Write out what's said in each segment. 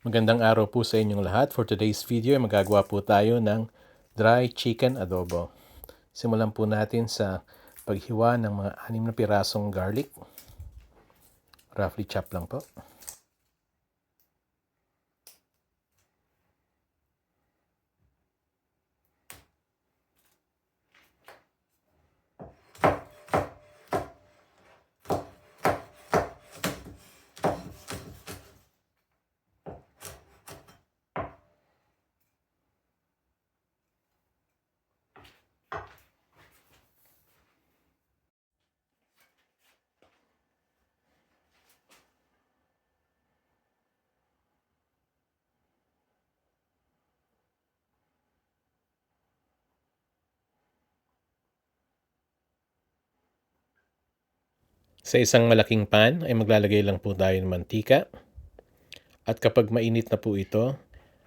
Magandang araw po sa inyong lahat. For today's video ay magagawa po tayo ng dry chicken adobo. Simulan po natin sa paghiwa ng mga 6 na pirasong garlic. Roughly chop lang po. Sa isang malaking pan ay maglalagay lang po tayo ng mantika. At kapag mainit na po ito,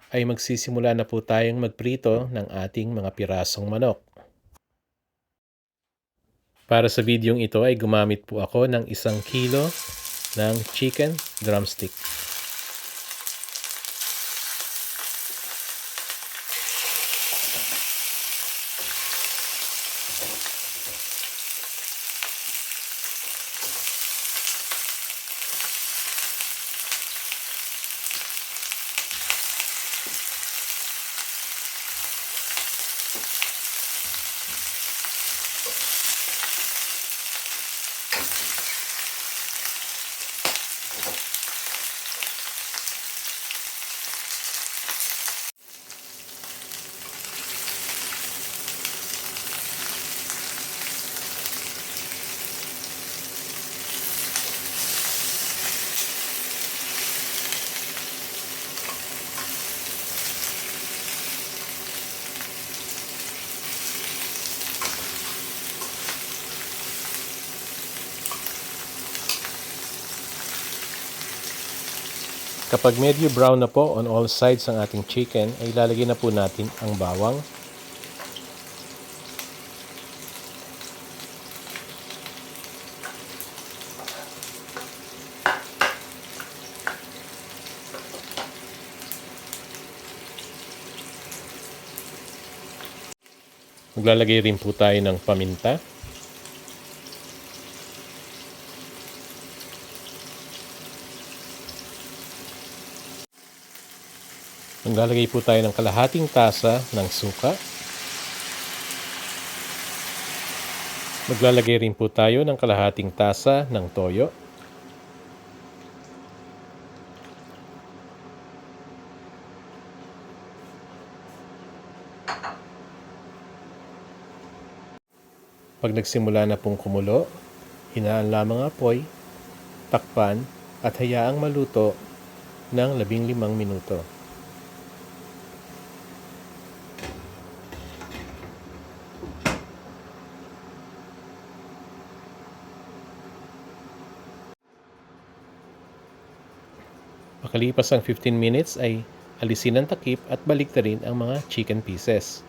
ay magsisimula na po tayong magprito ng ating mga pirasong manok. Para sa videong ito ay gumamit po ako ng 1 kilo ng chicken drumstick. Kapag medyo brown na po on all sides ang ating chicken, ay ilalagay na po natin ang bawang. Maglalagay rin po tayo ng paminta. Maglalagay po tayo ng kalahating tasa ng suka. Maglalagay rin po tayo ng kalahating tasa ng toyo. Pag nagsimula na pong kumulo, hinaan lamang ang apoy, takpan at hayaang maluto ng 15 minuto. Makalipas ang 15 minutes ay alisin ang takip at balik na rin ang mga chicken pieces.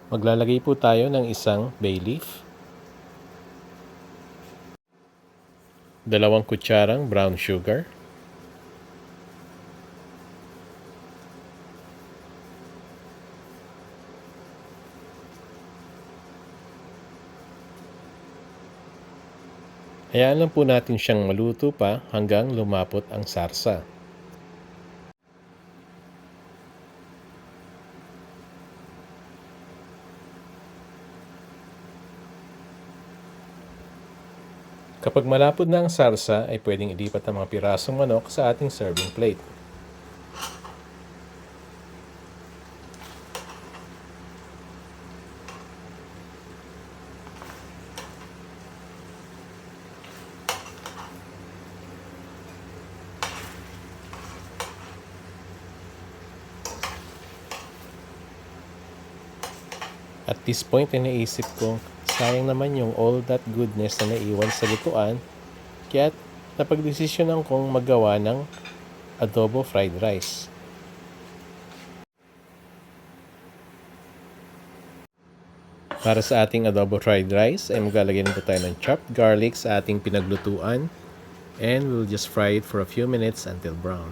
Maglalagay po tayo ng 1 bay leaf, 2 kutsarang brown sugar, hayaan lang po natin siyang maluto pa hanggang lumapot ang sarsa. Kapag malapot na ang sarsa, ay pwedeng ilipat ang mga pirasong manok sa ating serving plate. At this point ay naisip ko, sayang naman yung all that goodness na naiwan sa lutuan, kaya napagdesisyonan kong magawa ng adobo fried rice. Para sa ating adobo fried rice ay maglalagay na po tayo ng chopped garlic sa ating pinaglutuan, and we'll just fry it for a few minutes until brown.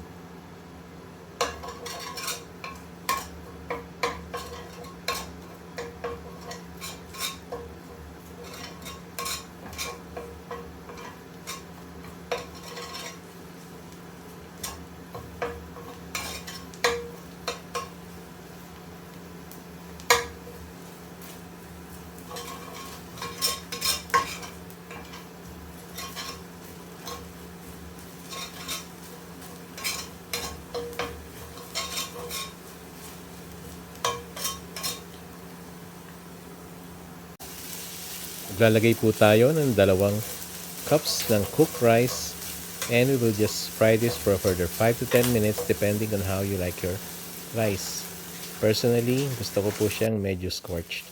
Maglalagay po tayo ng 2 cups ng cooked rice, and we will just fry this for a further 5 to 10 minutes depending on how you like your rice. Personally, gusto ko po siyang medyo scorched.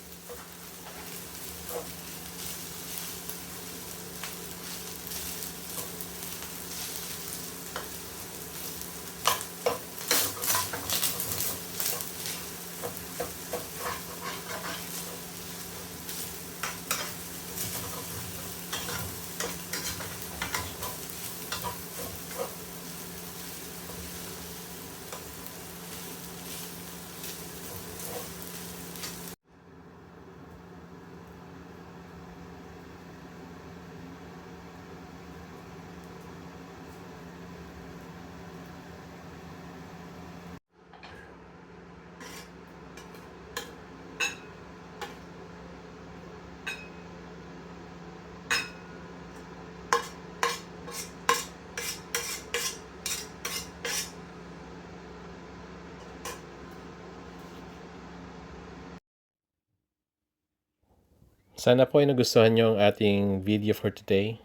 Sana po ay nagustuhan nyo ang ating video for today.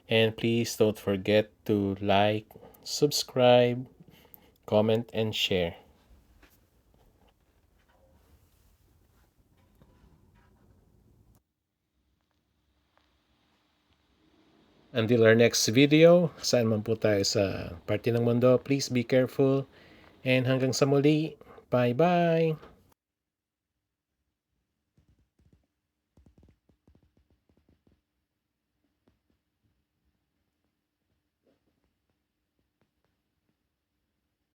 And please don't forget to like, subscribe, comment, and share. Until our next video, saan man po tayo sa parte ng mundo, please be careful. And hanggang sa muli, bye-bye!